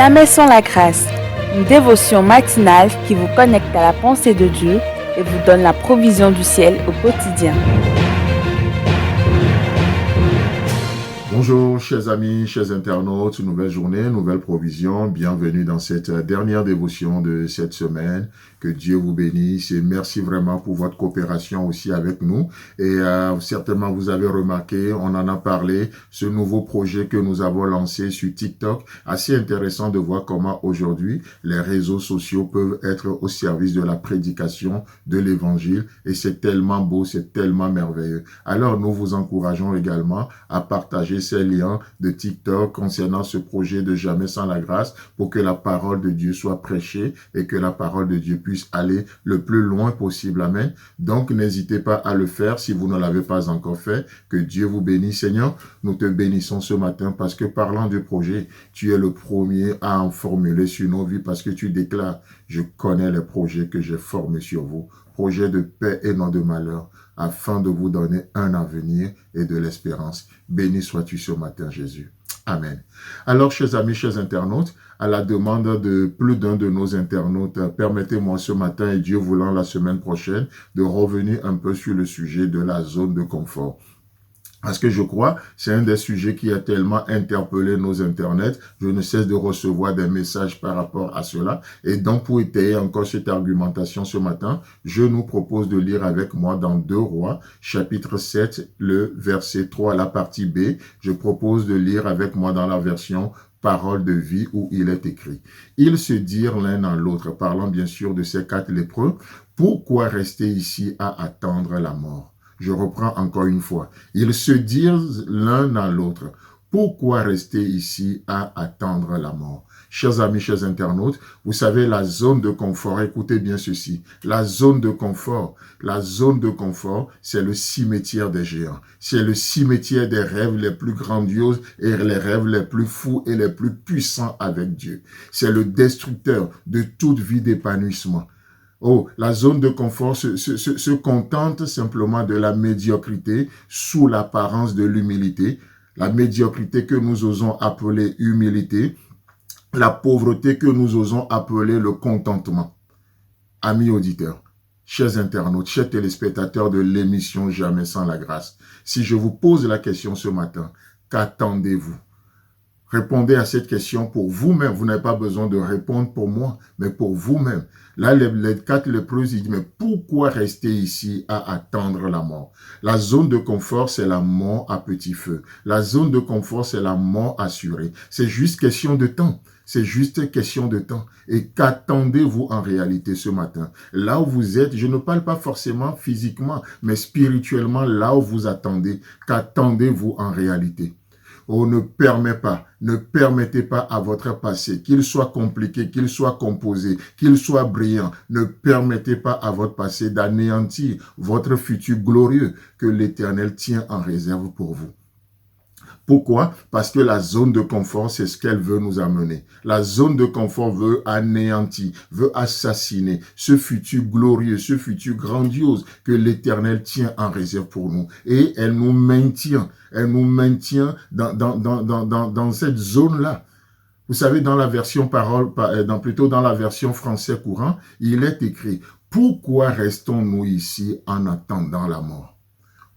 Jamais sans la grâce, une dévotion matinale qui vous connecte à la pensée de Dieu et vous donne la provision du ciel au quotidien. Bonjour chers amis, chers internautes, nouvelle journée, nouvelle provision, bienvenue dans cette dernière dévotion de cette semaine, que Dieu vous bénisse et merci vraiment pour votre coopération aussi avec nous et certainement vous avez remarqué, on en a parlé, ce nouveau projet que nous avons lancé sur TikTok, assez intéressant de voir comment aujourd'hui les réseaux sociaux peuvent être au service de la prédication de l'évangile et c'est tellement beau, c'est tellement merveilleux. Alors nous vous encourageons également à partager ces liens de TikTok concernant ce projet de Jamais sans la grâce pour que la parole de Dieu soit prêchée et que la parole de Dieu puisse aller le plus loin possible. Amen. Donc, n'hésitez pas à le faire si vous ne l'avez pas encore fait. Que Dieu vous bénisse, Seigneur. Nous te bénissons ce matin parce que parlant du projet, tu es le premier à en formuler sur nos vies parce que tu déclares, je connais les projets que j'ai formés sur vous. Projets de paix et non de malheur, afin de vous donner un avenir et de l'espérance. Béni sois-tu ce matin, Jésus. Amen. Alors, chers amis, chers internautes, à la demande de plus d'un de nos internautes, permettez-moi ce matin, et Dieu voulant la semaine prochaine, de revenir un peu sur le sujet de la zone de confort. Parce que je crois, c'est un des sujets qui a tellement interpellé nos internets. Je ne cesse de recevoir des messages par rapport à cela. Et donc, pour étayer encore cette argumentation ce matin, je nous propose de lire avec moi dans 2 Rois, chapitre 7, le verset 3, la partie B. Je propose de lire avec moi dans la version Parole de vie où il est écrit. Ils se dirent l'un à l'autre, parlant bien sûr de ces 4 lépreux, pourquoi rester ici à attendre la mort? Je reprends encore une fois. Ils se disent l'un à l'autre, pourquoi rester ici à attendre la mort? Chers amis, chers internautes, vous savez, la zone de confort, écoutez bien ceci, la zone de confort, c'est le cimetière des géants. C'est le cimetière des rêves les plus grandioses et les rêves les plus fous et les plus puissants avec Dieu. C'est le destructeur de toute vie d'épanouissement. Oh, la zone de confort se contente simplement de la médiocrité sous l'apparence de l'humilité, la médiocrité que nous osons appeler humilité, la pauvreté que nous osons appeler le contentement. Amis auditeurs, chers internautes, chers téléspectateurs de l'émission Jamais sans la grâce, si je vous pose la question ce matin, qu'attendez-vous? Répondez à cette question pour vous-même. Vous n'avez pas besoin de répondre pour moi, mais pour vous-même. Là, les 4 lépreux, ils disent, mais pourquoi rester ici à attendre la mort? La zone de confort, c'est la mort à petit feu. La zone de confort, c'est la mort assurée. C'est juste question de temps. C'est juste question de temps. Et qu'attendez-vous en réalité ce matin? Là où vous êtes, je ne parle pas forcément physiquement, mais spirituellement, là où vous attendez, qu'attendez-vous en réalité? Oh, ne permettez pas à votre passé, qu'il soit compliqué, qu'il soit composé, qu'il soit brillant, ne permettez pas à votre passé d'anéantir votre futur glorieux que l'Éternel tient en réserve pour vous. Pourquoi? Parce que la zone de confort, c'est ce qu'elle veut nous amener. La zone de confort veut anéantir, veut assassiner ce futur glorieux, ce futur grandiose que l'Éternel tient en réserve pour nous. Et elle nous maintient dans cette zone-là. Vous savez, dans la version dans la version français courant, il est écrit, pourquoi restons-nous ici en attendant la mort?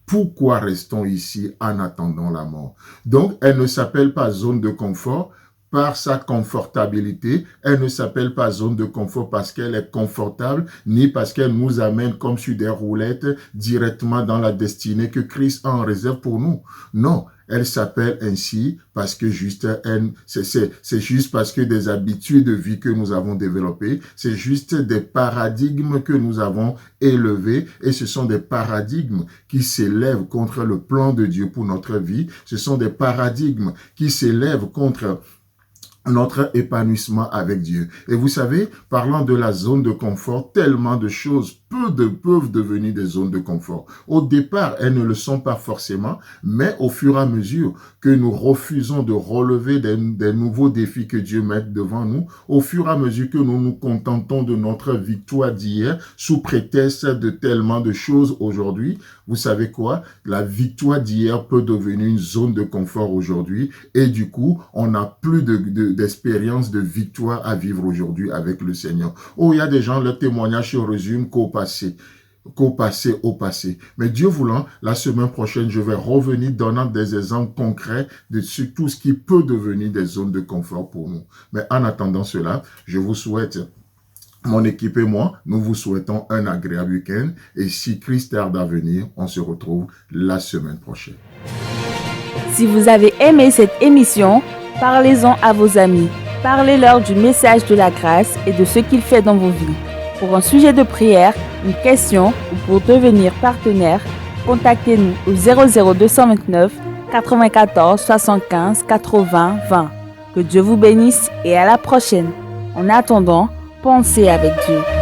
Pourquoi restons ici en attendant la mort? Donc, elle ne s'appelle pas zone de confort par sa confortabilité. Elle ne s'appelle pas zone de confort parce qu'elle est confortable, ni parce qu'elle nous amène comme sur des roulettes directement dans la destinée que Christ a en réserve pour nous. Non, elle s'appelle ainsi parce que c'est juste parce que des habitudes de vie que nous avons développées, c'est juste des paradigmes que nous avons élevés et ce sont des paradigmes qui s'élèvent contre le plan de Dieu pour notre vie. Ce sont des paradigmes qui s'élèvent contre notre épanouissement avec Dieu. Et vous savez, parlant de la zone de confort, tellement de choses peuvent devenir des zones de confort. Au départ, elles ne le sont pas forcément, mais au fur et à mesure que nous refusons de relever des nouveaux défis que Dieu met devant nous, au fur et à mesure que nous nous contentons de notre victoire d'hier sous prétexte de tellement de choses aujourd'hui, vous savez quoi? La victoire d'hier peut devenir une zone de confort aujourd'hui et du coup, on n'a plus d'expérience de victoire à vivre aujourd'hui avec le Seigneur. Oh, il y a des gens, leur témoignage se résume qu'au passé. Au passé. Mais Dieu voulant, la semaine prochaine, je vais revenir donnant des exemples concrets de tout ce qui peut devenir des zones de confort pour nous. Mais en attendant cela, je vous souhaite, mon équipe et moi, nous vous souhaitons un agréable week-end. Et si Christ tarde à venir, on se retrouve la semaine prochaine. Si vous avez aimé cette émission, parlez-en à vos amis. Parlez-leur du message de la grâce et de ce qu'il fait dans vos vies. Pour un sujet de prière, une question ou pour devenir partenaire, contactez-nous au 00229 94 75 80 20. Que Dieu vous bénisse et à la prochaine. En attendant, pensez avec Dieu.